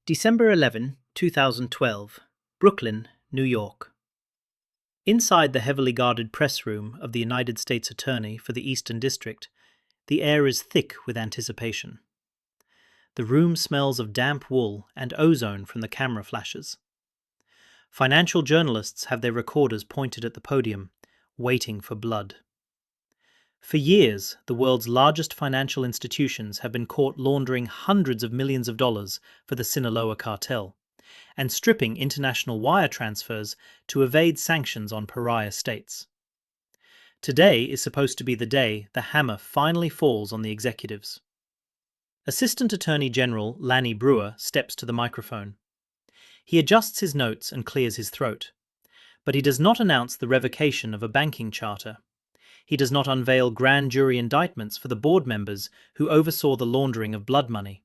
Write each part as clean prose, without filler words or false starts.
December 11, 2012, Brooklyn, New York. Inside the heavily guarded press room of the United States Attorney for the Eastern District, the air is thick with anticipation. The room smells of damp wool and ozone from the camera flashes. Financial journalists have their recorders pointed at the podium, waiting for blood. For years, the world's largest financial institutions have been caught laundering hundreds of millions of dollars for the Sinaloa cartel and stripping international wire transfers to evade sanctions on pariah states. Today is supposed to be the day the hammer finally falls on the executives. Assistant Attorney General Lanny Breuer steps to the microphone. He adjusts his notes and clears his throat, but he does not announce the revocation of a banking charter. He does not unveil grand jury indictments for the board members who oversaw the laundering of blood money.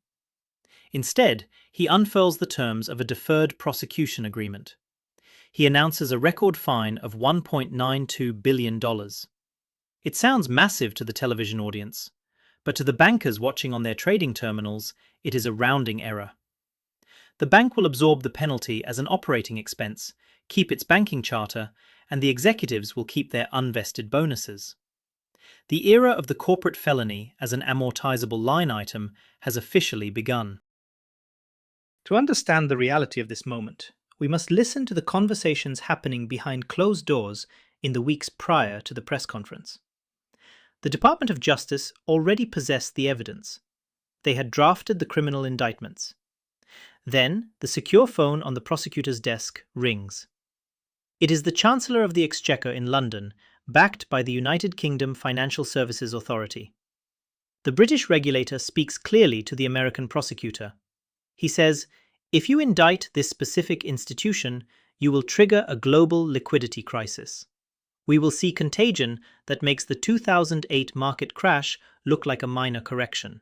Instead, he unfurls the terms of a deferred prosecution agreement. He announces a record fine of $1.92 billion. It sounds massive to the television audience, but to the bankers watching on their trading terminals, it is a rounding error. The bank will absorb the penalty as an operating expense, keep its banking charter, and the executives will keep their unvested bonuses. The era of the corporate felony as an amortizable line item has officially begun. To understand the reality of this moment, we must listen to the conversations happening behind closed doors in the weeks prior to the press conference. The Department of Justice already possessed the evidence. They had drafted the criminal indictments. Then, the secure phone on the prosecutor's desk rings. It is the Chancellor of the Exchequer in London, backed by the United Kingdom Financial Services Authority. The British regulator speaks clearly to the American prosecutor. He says, "If you indict this specific institution, you will trigger a global liquidity crisis. We will see contagion that makes the 2008 market crash look like a minor correction."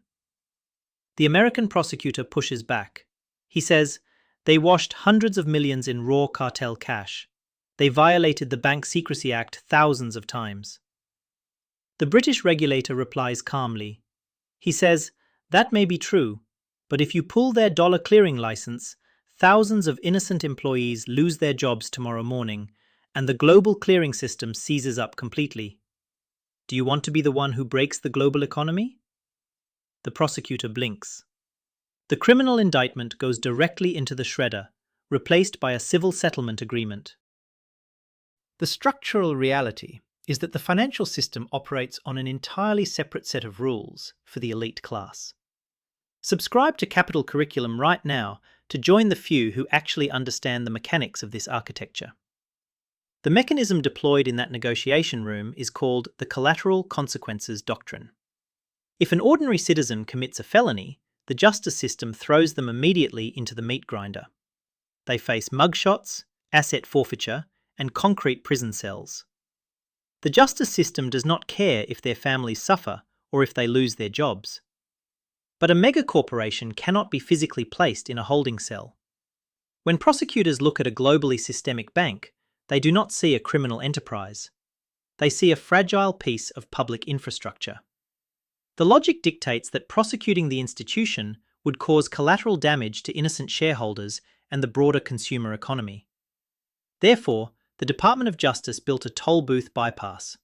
The American prosecutor pushes back. He says, "They washed hundreds of millions in raw cartel cash. They violated the Bank Secrecy Act thousands of times." The British regulator replies calmly. He says, "That may be true, but if you pull their dollar clearing license, thousands of innocent employees lose their jobs tomorrow morning, and the global clearing system seizes up completely. Do you want to be the one who breaks the global economy?" The prosecutor blinks. The criminal indictment goes directly into the shredder, replaced by a civil settlement agreement. The structural reality is that the financial system operates on an entirely separate set of rules for the elite class. Subscribe to Capital Curriculum right now to join the few who actually understand the mechanics of this architecture. The mechanism deployed in that negotiation room is called the Collateral Consequences doctrine. If an ordinary citizen commits a felony, the justice system throws them immediately into the meat grinder. They face mugshots, asset forfeiture, and concrete prison cells. The justice system does not care if their families suffer or if they lose their jobs. But a megacorporation cannot be physically placed in a holding cell. When prosecutors look at a globally systemic bank, they do not see a criminal enterprise. They see a fragile piece of public infrastructure. The logic dictates that prosecuting the institution would cause collateral damage to innocent shareholders and the broader consumer economy. Therefore, the Department of Justice built a toll booth bypass.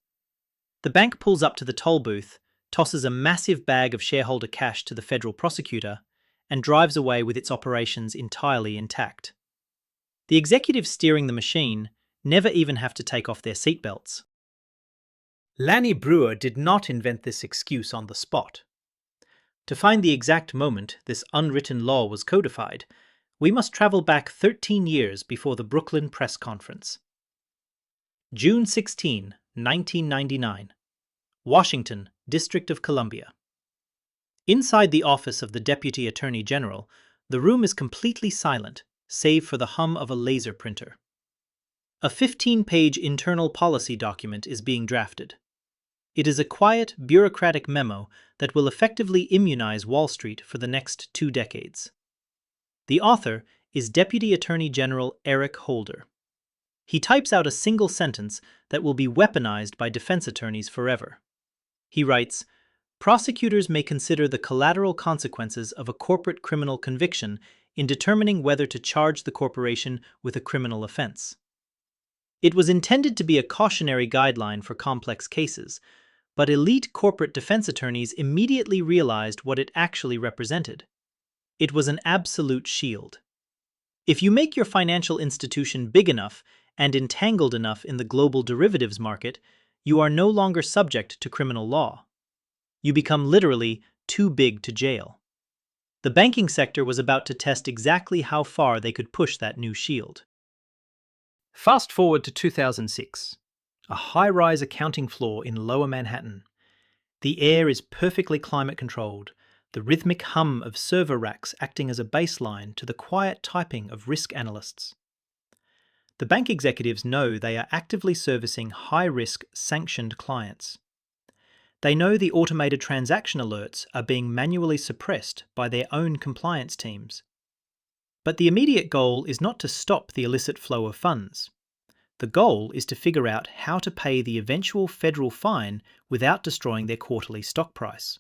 The bank pulls up to the toll booth, tosses a massive bag of shareholder cash to the federal prosecutor, and drives away with its operations entirely intact. The executives steering the machine never even have to take off their seatbelts. Lanny Breuer did not invent this excuse on the spot. To find the exact moment this unwritten law was codified, we must travel back 13 years before the Brooklyn press conference. June 16, 1999. Washington, District of Columbia. Inside the office of the Deputy Attorney General, the room is completely silent, save for the hum of a laser printer. A 15-page internal policy document is being drafted. It is a quiet, bureaucratic memo that will effectively immunize Wall Street for the next 2 decades. The author is Deputy Attorney General Eric Holder. He types out a single sentence that will be weaponized by defense attorneys forever. He writes, "Prosecutors may consider the collateral consequences of a corporate criminal conviction in determining whether to charge the corporation with a criminal offense. It was intended to be a cautionary guideline for complex cases, but elite corporate defense attorneys immediately realized what it actually represented. It was an absolute shield. If you make your financial institution big enough and entangled enough in the global derivatives market, you are no longer subject to criminal law. You become literally too big to jail. The banking sector was about to test exactly how far they could push that new shield. Fast forward to 2006, a high-rise accounting floor in Lower Manhattan. The air is perfectly climate-controlled, the rhythmic hum of server racks acting as a baseline to the quiet typing of risk analysts. The bank executives know they are actively servicing high-risk, sanctioned clients. They know the automated transaction alerts are being manually suppressed by their own compliance teams. But the immediate goal is not to stop the illicit flow of funds. The goal is to figure out how to pay the eventual federal fine without destroying their quarterly stock price.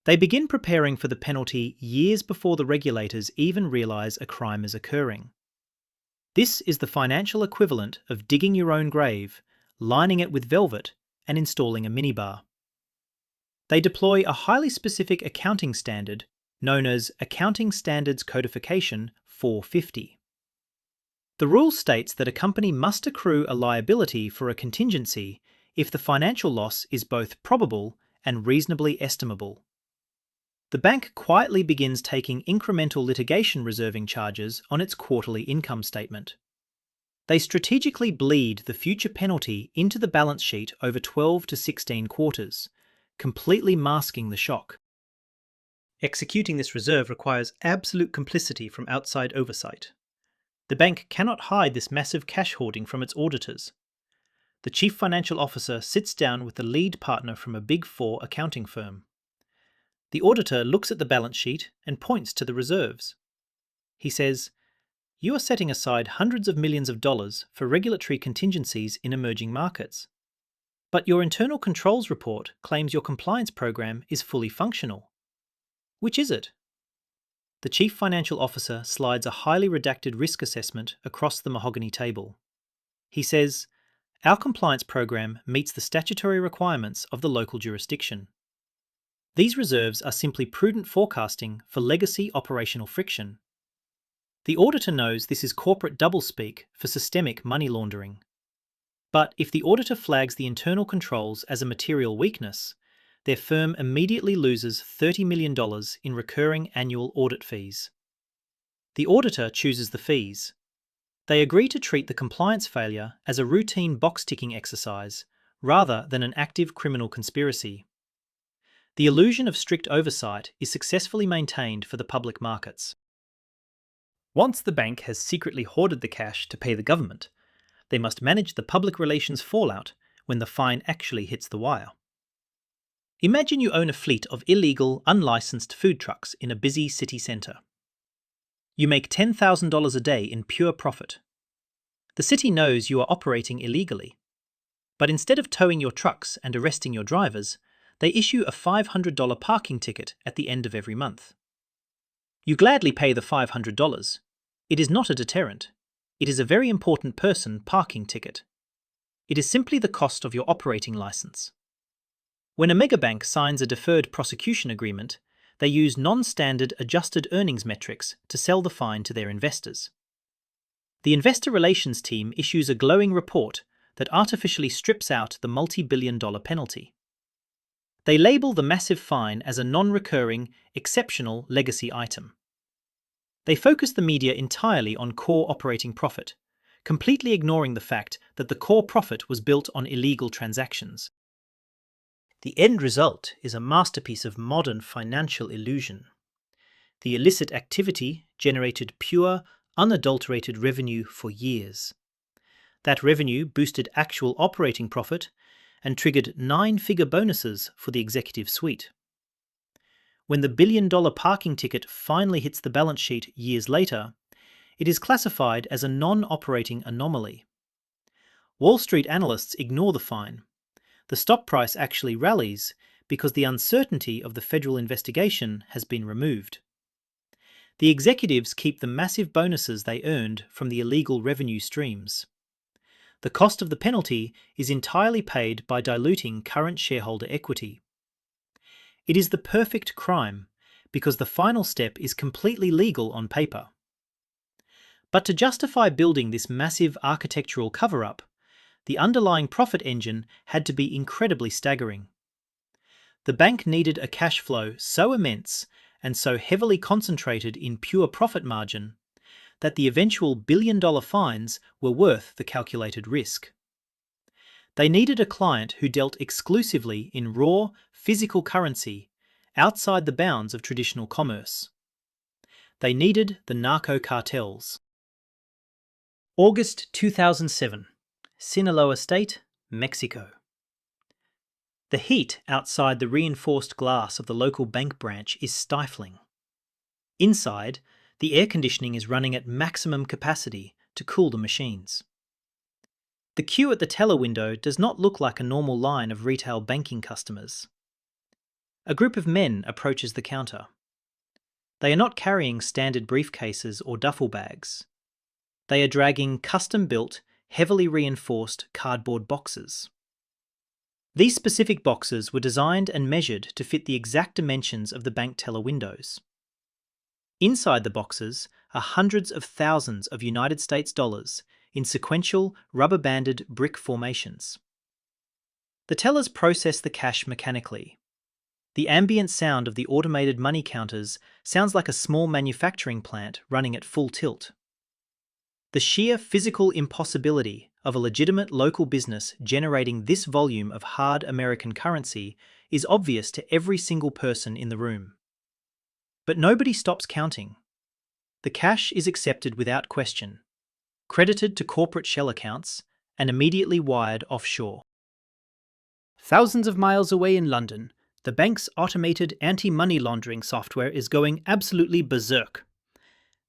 They begin preparing for the penalty years before the regulators even realize a crime is occurring. This is the financial equivalent of digging your own grave, lining it with velvet, and installing a minibar. They deploy a highly specific accounting standard known as Accounting Standards Codification 450. The rule states that a company must accrue a liability for a contingency if the financial loss is both probable and reasonably estimable. The bank quietly begins taking incremental litigation reserving charges on its quarterly income statement. They strategically bleed the future penalty into the balance sheet over 12 to 16 quarters, completely masking the shock. Executing this reserve requires absolute complicity from outside oversight. The bank cannot hide this massive cash hoarding from its auditors. The chief financial officer sits down with the lead partner from a Big Four accounting firm. The auditor looks at the balance sheet and points to the reserves. He says, "You are setting aside hundreds of millions of dollars for regulatory contingencies in emerging markets. But your internal controls report claims your compliance program is fully functional. Which is it?" The chief financial officer slides a highly redacted risk assessment across the mahogany table. He says, "Our compliance program meets the statutory requirements of the local jurisdiction. These reserves are simply prudent forecasting for legacy operational friction." The auditor knows this is corporate doublespeak for systemic money laundering. But if the auditor flags the internal controls as a material weakness, their firm immediately loses $30 million in recurring annual audit fees. The auditor chooses the fees. They agree to treat the compliance failure as a routine box-ticking exercise rather than an active criminal conspiracy. The illusion of strict oversight is successfully maintained for the public markets. Once the bank has secretly hoarded the cash to pay the government, they must manage the public relations fallout when the fine actually hits the wire. Imagine you own a fleet of illegal, unlicensed food trucks in a busy city centre. You make $10,000 a day in pure profit. The city knows you are operating illegally. But instead of towing your trucks and arresting your drivers, they issue a $500 parking ticket at the end of every month. You gladly pay the $500. It is not a deterrent. It is a very important person parking ticket. It is simply the cost of your operating license. When a megabank signs a deferred prosecution agreement, they use non-standard adjusted earnings metrics to sell the fine to their investors. The investor relations team issues a glowing report that artificially strips out the multi-billion-dollar penalty. They label the massive fine as a non-recurring, exceptional legacy item. They focus the media entirely on core operating profit, completely ignoring the fact that the core profit was built on illegal transactions. The end result is a masterpiece of modern financial illusion. The illicit activity generated pure, unadulterated revenue for years. That revenue boosted actual operating profit and triggered 9-figure bonuses for the executive suite. When the billion-dollar parking ticket finally hits the balance sheet years later, it is classified as a non-operating anomaly. Wall Street analysts ignore the fine. The stock price actually rallies because the uncertainty of the federal investigation has been removed. The executives keep the massive bonuses they earned from the illegal revenue streams. The cost of the penalty is entirely paid by diluting current shareholder equity. It is the perfect crime because the final step is completely legal on paper. But to justify building this massive architectural cover-up, the underlying profit engine had to be incredibly staggering. The bank needed a cash flow so immense and so heavily concentrated in pure profit margin that the eventual billion-dollar fines were worth the calculated risk. They needed a client who dealt exclusively in raw, physical currency outside the bounds of traditional commerce. They needed the narco cartels. August 2007, Sinaloa State, Mexico. The heat outside the reinforced glass of the local bank branch is stifling. Inside, the air conditioning is running at maximum capacity to cool the machines. The queue at the teller window does not look like a normal line of retail banking customers. A group of men approaches the counter. They are not carrying standard briefcases or duffel bags. They are dragging custom-built, heavily reinforced cardboard boxes. These specific boxes were designed and measured to fit the exact dimensions of the bank teller windows. Inside the boxes are hundreds of thousands of United States dollars in sequential, rubber-banded brick formations. The tellers process the cash mechanically. The ambient sound of the automated money counters sounds like a small manufacturing plant running at full tilt. The sheer physical impossibility of a legitimate local business generating this volume of hard American currency is obvious to every single person in the room. But nobody stops counting. The cash is accepted without question, credited to corporate shell accounts, and immediately wired offshore. Thousands of miles away in London, the bank's automated anti-money laundering software is going absolutely berserk.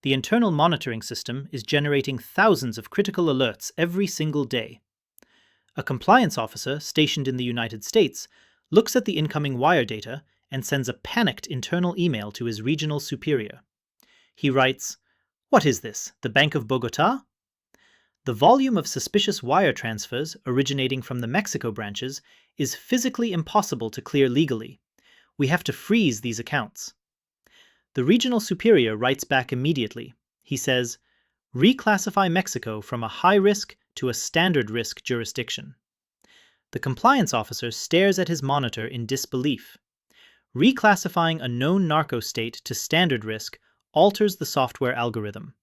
The internal monitoring system is generating thousands of critical alerts every single day. A compliance officer stationed in the United States looks at the incoming wire data and sends a panicked internal email to his regional superior. He writes, "What is this, the Bank of Bogota?" The volume of suspicious wire transfers originating from the Mexico branches is physically impossible to clear legally. We have to freeze these accounts. The regional superior writes back immediately. He says, "Reclassify Mexico from a high-risk to a standard-risk jurisdiction." The compliance officer stares at his monitor in disbelief. Reclassifying a known narco state to standard risk alters the software algorithm.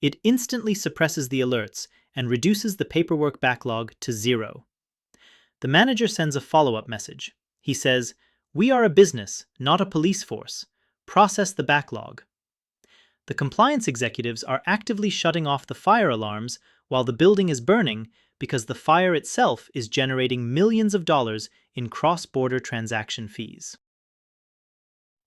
It instantly suppresses the alerts and reduces the paperwork backlog to 0. The manager sends a follow-up message. He says, "We are a business, not a police force. Process the backlog." The compliance executives are actively shutting off the fire alarms while the building is burning because the fire itself is generating millions of dollars in cross-border transaction fees.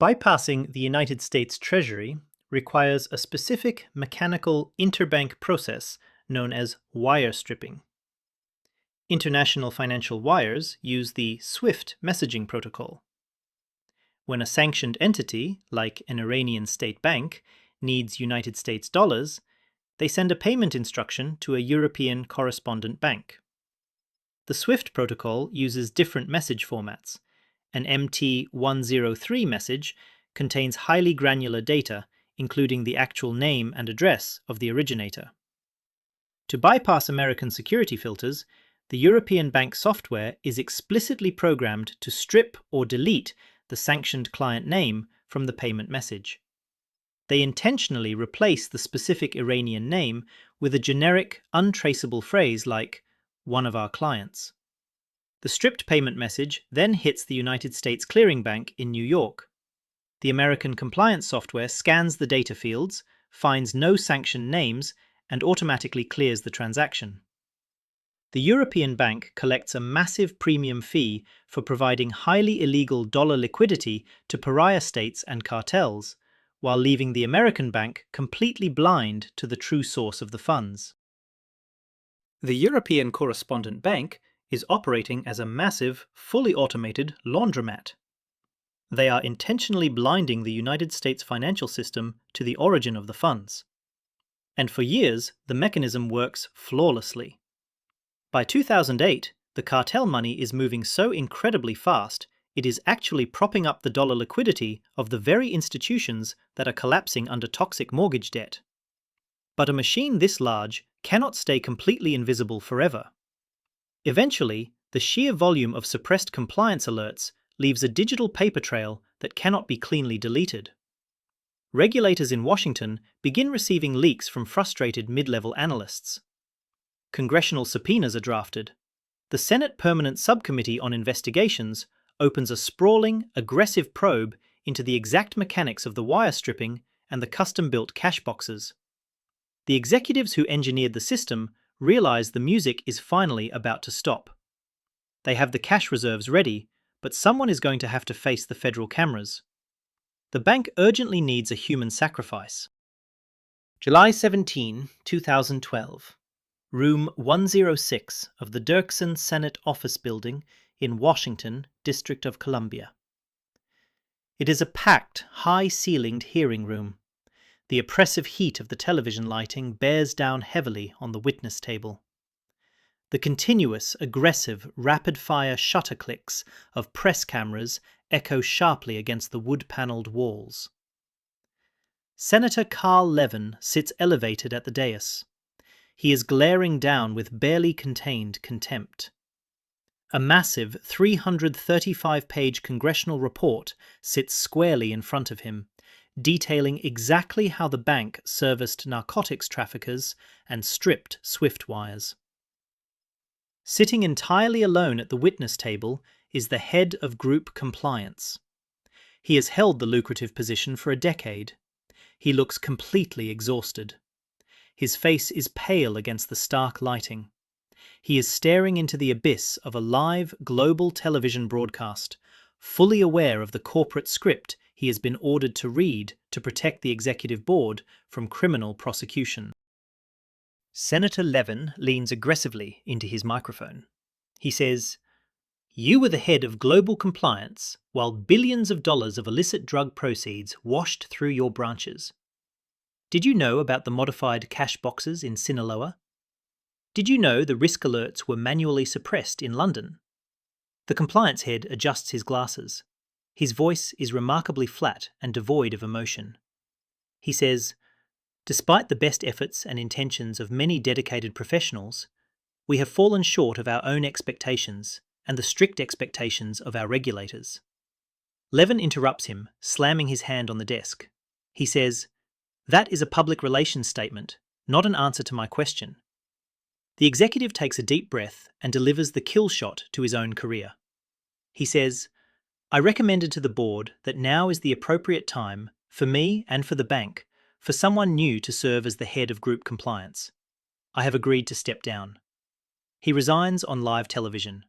Bypassing the United States Treasury requires a specific mechanical interbank process known as wire stripping. International financial wires use the SWIFT messaging protocol. When a sanctioned entity, like an Iranian state bank, needs United States dollars, they send a payment instruction to a European correspondent bank. The SWIFT protocol uses different message formats. An MT103 message contains highly granular data, including the actual name and address of the originator. To bypass American security filters, the European bank software is explicitly programmed to strip or delete the sanctioned client name from the payment message. They intentionally replace the specific Iranian name with a generic, untraceable phrase like, "one of our clients." The stripped payment message then hits the United States Clearing Bank in New York. The American compliance software scans the data fields, finds no sanctioned names, and automatically clears the transaction. The European bank collects a massive premium fee for providing highly illegal dollar liquidity to pariah states and cartels, while leaving the American bank completely blind to the true source of the funds. The European correspondent bank is operating as a massive, fully automated laundromat. They are intentionally blinding the United States financial system to the origin of the funds. And for years, the mechanism works flawlessly. By 2008, the cartel money is moving so incredibly fast, it is actually propping up the dollar liquidity of the very institutions that are collapsing under toxic mortgage debt. But a machine this large cannot stay completely invisible forever. Eventually, the sheer volume of suppressed compliance alerts leaves a digital paper trail that cannot be cleanly deleted. Regulators in Washington begin receiving leaks from frustrated mid-level analysts. Congressional subpoenas are drafted. The Senate Permanent Subcommittee on Investigations opens a sprawling, aggressive probe into the exact mechanics of the wire stripping and the custom-built cash boxes. The executives who engineered the system realize the music is finally about to stop. They have the cash reserves ready, but someone is going to have to face the federal cameras. The bank urgently needs a human sacrifice. July 17, 2012. Room 106 of the Dirksen Senate Office Building in Washington, District of Columbia. It is a packed, high-ceilinged hearing room. The oppressive heat of the television lighting bears down heavily on the witness table. The continuous, aggressive, rapid-fire shutter clicks of press cameras echo sharply against the wood-panelled walls. Senator Carl Levin sits elevated at the dais. He is glaring down with barely contained contempt. A massive 335-page congressional report sits squarely in front of him, detailing exactly how the bank serviced narcotics traffickers and stripped Swift wires. Sitting entirely alone at the witness table is the head of group compliance. He has held the lucrative position for a decade. He looks completely exhausted. His face is pale against the stark lighting. He is staring into the abyss of a live global television broadcast, fully aware of the corporate script he has been ordered to read to protect the executive board from criminal prosecution. Senator Levin leans aggressively into his microphone. He says, "You were the head of global compliance while billions of dollars of illicit drug proceeds washed through your branches. Did you know about the modified cash boxes in Sinaloa? Did you know the risk alerts were manually suppressed in London?" The compliance head adjusts his glasses. His voice is remarkably flat and devoid of emotion. He says, "Despite the best efforts and intentions of many dedicated professionals, we have fallen short of our own expectations and the strict expectations of our regulators." Levin interrupts him, slamming his hand on the desk. He says, "That is a public relations statement, not an answer to my question." The executive takes a deep breath and delivers the kill shot to his own career. He says, "I recommended to the board that now is the appropriate time, for me and for the bank, for someone new to serve as the head of group compliance. I have agreed to step down." He resigns on live television.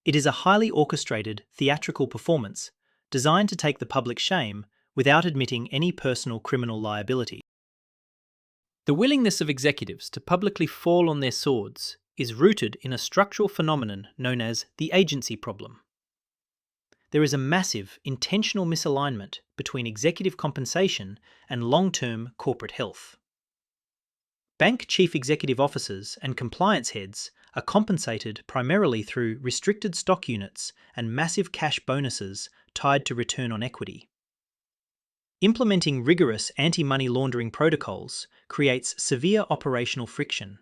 It is a highly orchestrated, theatrical performance designed to take the public shame without admitting any personal criminal liability. The willingness of executives to publicly fall on their swords is rooted in a structural phenomenon known as the agency problem. There is a massive, intentional misalignment between executive compensation and long-term corporate health. Bank chief executive officers and compliance heads are compensated primarily through restricted stock units and massive cash bonuses tied to return on equity. Implementing rigorous anti-money laundering protocols creates severe operational friction.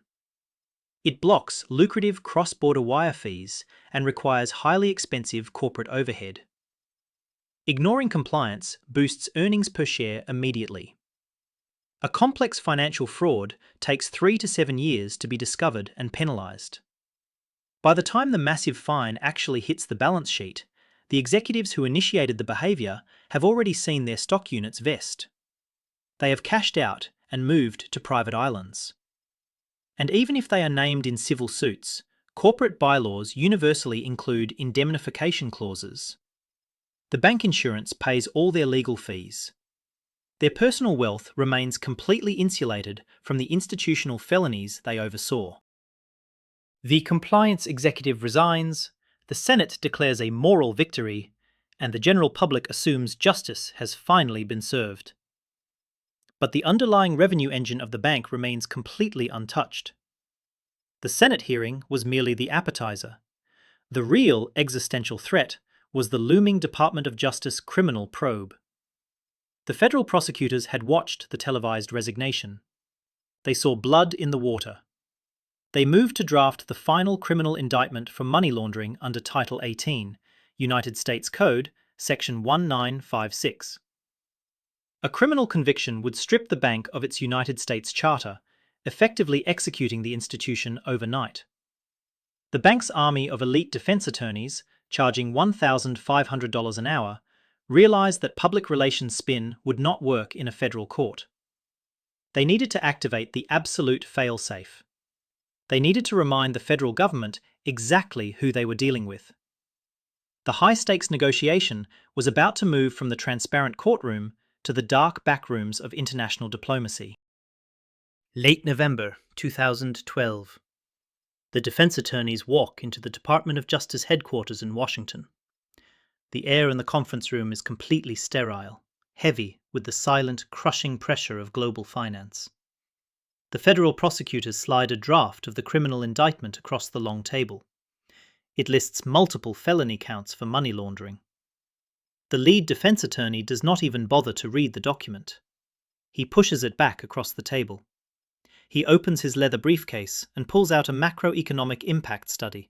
It blocks lucrative cross-border wire fees and requires highly expensive corporate overhead. Ignoring compliance boosts earnings per share immediately. A complex financial fraud takes 3 to 7 years to be discovered and penalized. By the time the massive fine actually hits the balance sheet, the executives who initiated the behavior have already seen their stock units vest. They have cashed out and moved to private islands. And even if they are named in civil suits, corporate bylaws universally include indemnification clauses. The bank insurance pays all their legal fees. Their personal wealth remains completely insulated from the institutional felonies they oversaw. The compliance executive resigns, the Senate declares a moral victory, and the general public assumes justice has finally been served. But the underlying revenue engine of the bank remains completely untouched. The Senate hearing was merely the appetizer. The real existential threat was the looming Department of Justice criminal probe. The federal prosecutors had watched the televised resignation. They saw blood in the water. They moved to draft the final criminal indictment for money laundering under Title 18, United States Code, Section 1956. A criminal conviction would strip the bank of its United States charter, effectively executing the institution overnight. The bank's army of elite defense attorneys, charging $1,500 an hour, realized that public relations spin would not work in a federal court. They needed to activate the absolute fail-safe. They needed to remind the federal government exactly who they were dealing with. The high-stakes negotiation was about to move from the transparent courtroom to the dark backrooms of international diplomacy. Late November 2012. The defense attorneys walk into the Department of Justice headquarters in Washington. The air in the conference room is completely sterile, heavy with the silent, crushing pressure of global finance. The federal prosecutors slide a draft of the criminal indictment across the long table. It lists multiple felony counts for money laundering. The lead defense attorney does not even bother to read the document. He pushes it back across the table. He opens his leather briefcase and pulls out a macroeconomic impact study.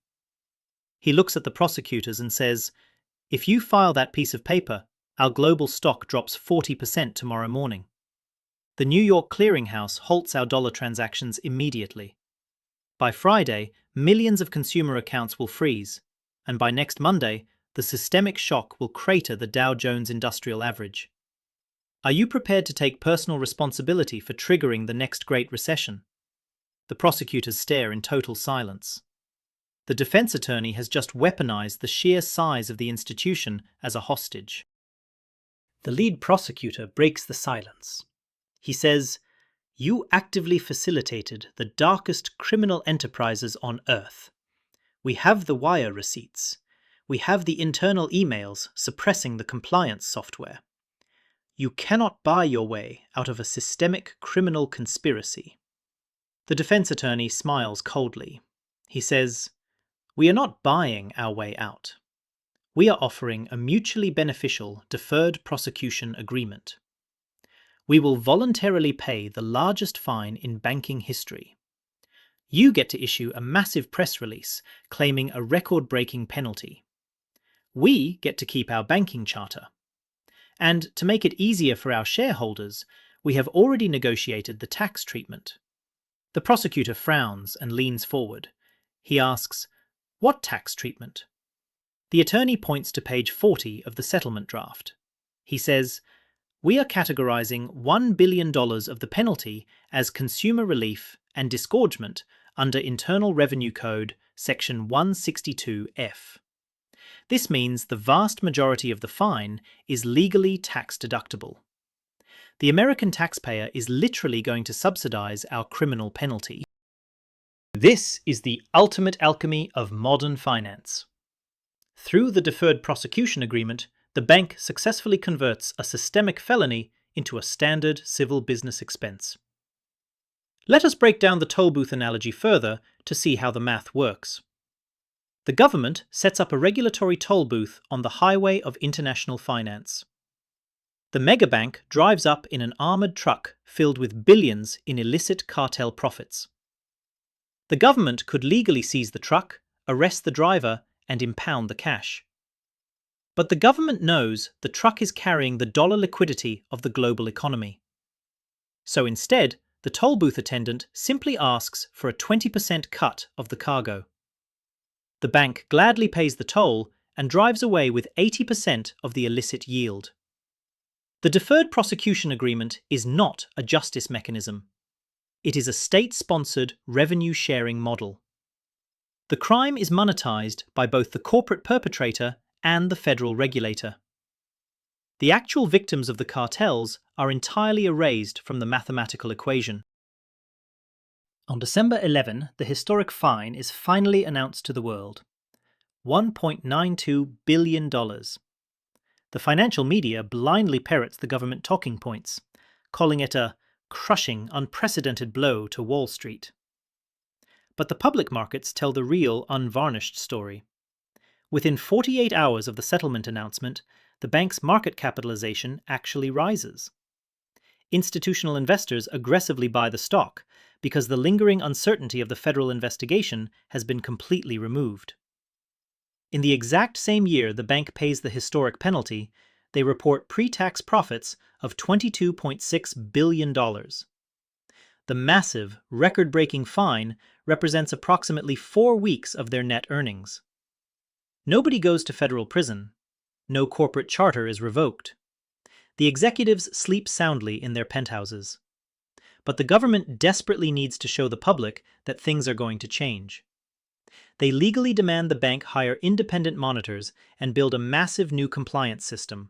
He looks at the prosecutors and says, "If you file that piece of paper, our global stock drops 40% tomorrow morning. The New York clearinghouse halts our dollar transactions immediately. By Friday, millions of consumer accounts will freeze, and by next Monday, the systemic shock will crater the Dow Jones Industrial Average. Are you prepared to take personal responsibility for triggering the next Great Recession?" The prosecutors stare in total silence. The defense attorney has just weaponized the sheer size of the institution as a hostage. The lead prosecutor breaks the silence. He says, "You actively facilitated the darkest criminal enterprises on earth. We have the wire receipts. We have the internal emails suppressing the compliance software. You cannot buy your way out of a systemic criminal conspiracy." The defense attorney smiles coldly. He says, "We are not buying our way out. We are offering a mutually beneficial deferred prosecution agreement. We will voluntarily pay the largest fine in banking history. You get to issue a massive press release claiming a record-breaking penalty. We get to keep our banking charter. And to make it easier for our shareholders, we have already negotiated the tax treatment." The prosecutor frowns and leans forward. He asks, "What tax treatment?" The attorney points to page 40 of the settlement draft. He says, "We are categorizing $1 billion of the penalty as consumer relief and disgorgement under Internal Revenue Code Section 162F. This means the vast majority of the fine is legally tax-deductible. The American taxpayer is literally going to subsidize our criminal penalty. This is the ultimate alchemy of modern finance." Through the deferred prosecution agreement, the bank successfully converts a systemic felony into a standard civil business expense. Let us break down the toll booth analogy further to see how the math works. The government sets up a regulatory toll booth on the highway of international finance. The megabank drives up in an armored truck filled with billions in illicit cartel profits. The government could legally seize the truck, arrest the driver, and impound the cash. But the government knows the truck is carrying the dollar liquidity of the global economy. So instead, the toll booth attendant simply asks for a 20% cut of the cargo. The bank gladly pays the toll and drives away with 80% of the illicit yield. The deferred prosecution agreement is not a justice mechanism. It is a state-sponsored revenue-sharing model. The crime is monetized by both the corporate perpetrator and the federal regulator. The actual victims of the cartels are entirely erased from the mathematical equation. On December 11, the historic fine is finally announced to the world. $1.92 billion. The financial media blindly parrots the government talking points, calling it a crushing, unprecedented blow to Wall Street. But the public markets tell the real, unvarnished story. Within 48 hours of the settlement announcement, the bank's market capitalization actually rises. Institutional investors aggressively buy the stock because the lingering uncertainty of the federal investigation has been completely removed. In the exact same year the bank pays the historic penalty, they report pre-tax profits of $22.6 billion. The massive, record-breaking fine represents approximately 4 weeks of their net earnings. Nobody goes to federal prison. No corporate charter is revoked. The executives sleep soundly in their penthouses. But the government desperately needs to show the public that things are going to change. They legally demand the bank hire independent monitors and build a massive new compliance system.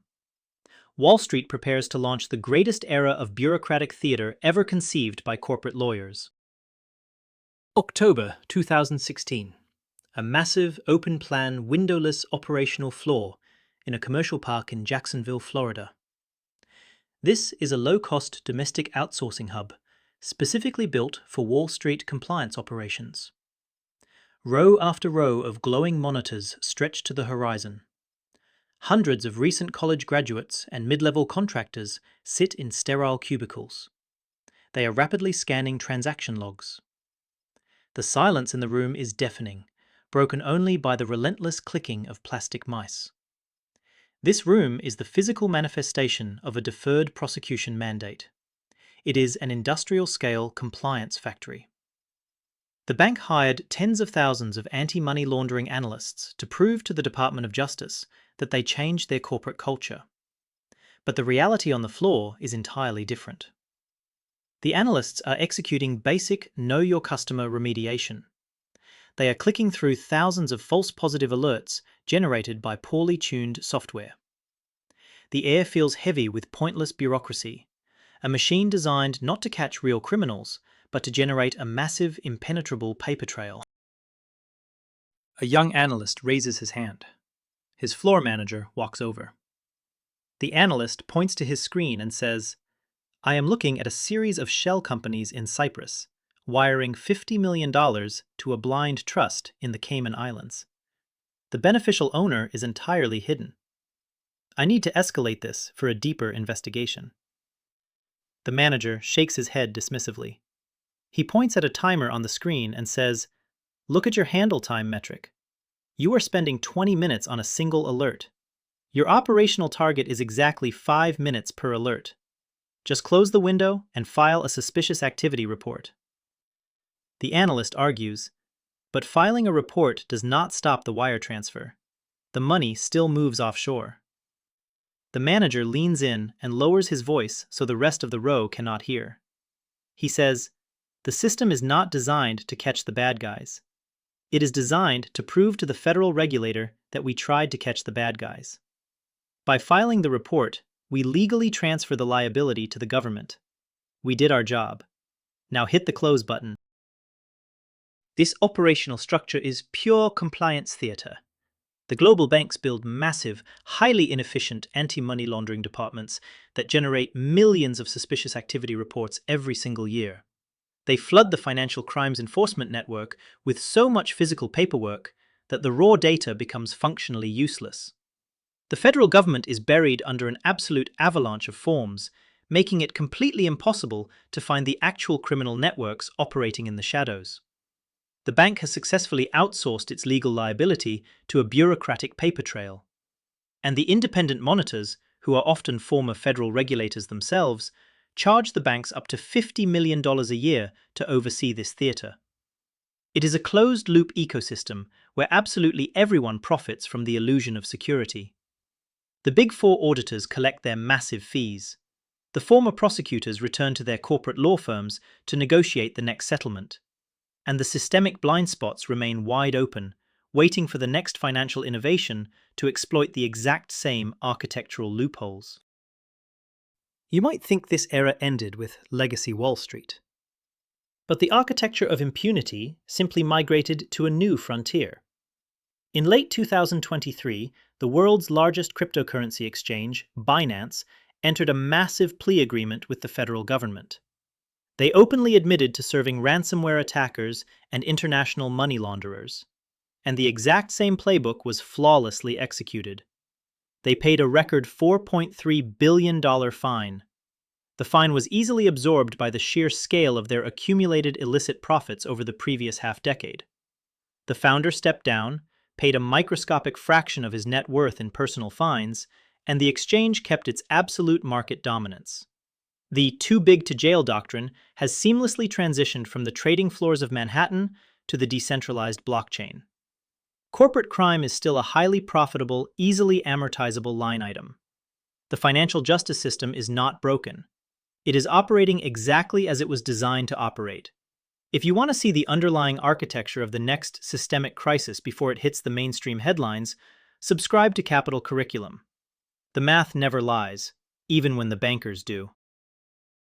Wall Street prepares to launch the greatest era of bureaucratic theater ever conceived by corporate lawyers. October 2016. A massive, open-plan, windowless operational floor in a commercial park in Jacksonville, Florida. This is a low-cost domestic outsourcing hub, specifically built for Wall Street compliance operations. Row after row of glowing monitors stretch to the horizon. Hundreds of recent college graduates and mid-level contractors sit in sterile cubicles. They are rapidly scanning transaction logs. The silence in the room is deafening, broken only by the relentless clicking of plastic mice. This room is the physical manifestation of a deferred prosecution mandate. It is an industrial-scale compliance factory. The bank hired tens of thousands of anti-money laundering analysts to prove to the Department of Justice that they changed their corporate culture. But the reality on the floor is entirely different. The analysts are executing basic know-your-customer remediation. They are clicking through thousands of false positive alerts generated by poorly tuned software. The air feels heavy with pointless bureaucracy, a machine designed not to catch real criminals, but to generate a massive, impenetrable paper trail. A young analyst raises his hand. His floor manager walks over. The analyst points to his screen and says, "I am looking at a series of shell companies in Cyprus, wiring $50 million to a blind trust in the Cayman Islands. The beneficial owner is entirely hidden. I need to escalate this for a deeper investigation." The manager shakes his head dismissively. He points at a timer on the screen and says, "Look at your handle time metric. You are spending 20 minutes on a single alert. Your operational target is exactly 5 minutes per alert. Just close the window and file a suspicious activity report." The analyst argues, but filing a report does not stop the wire transfer. The money still moves offshore. The manager leans in and lowers his voice so the rest of the row cannot hear. He says, "The system is not designed to catch the bad guys. It is designed to prove to the federal regulator that we tried to catch the bad guys. By filing the report, we legally transfer the liability to the government. We did our job. Now hit the close button." This operational structure is pure compliance theater. The global banks build massive, highly inefficient anti-money laundering departments that generate millions of suspicious activity reports every single year. They flood the financial crimes enforcement network with so much physical paperwork that the raw data becomes functionally useless. The federal government is buried under an absolute avalanche of forms, making it completely impossible to find the actual criminal networks operating in the shadows. The bank has successfully outsourced its legal liability to a bureaucratic paper trail. And the independent monitors, who are often former federal regulators themselves, charge the banks up to $50 million a year to oversee this theater. It is a closed-loop ecosystem where absolutely everyone profits from the illusion of security. The Big Four auditors collect their massive fees. The former prosecutors return to their corporate law firms to negotiate the next settlement. And the systemic blind spots remain wide open, waiting for the next financial innovation to exploit the exact same architectural loopholes. You might think this era ended with legacy Wall Street. But the architecture of impunity simply migrated to a new frontier. In late 2023, the world's largest cryptocurrency exchange, Binance, entered a massive plea agreement with the federal government. They openly admitted to serving ransomware attackers and international money launderers. And the exact same playbook was flawlessly executed. They paid a record $4.3 billion fine. The fine was easily absorbed by the sheer scale of their accumulated illicit profits over the previous half-decade. The founder stepped down, paid a microscopic fraction of his net worth in personal fines, and the exchange kept its absolute market dominance. The too big to jail doctrine has seamlessly transitioned from the trading floors of Manhattan to the decentralized blockchain. Corporate crime is still a highly profitable, easily amortizable line item. The financial justice system is not broken. It is operating exactly as it was designed to operate. If you want to see the underlying architecture of the next systemic crisis before it hits the mainstream headlines, subscribe to Capital Curriculum. The math never lies, even when the bankers do.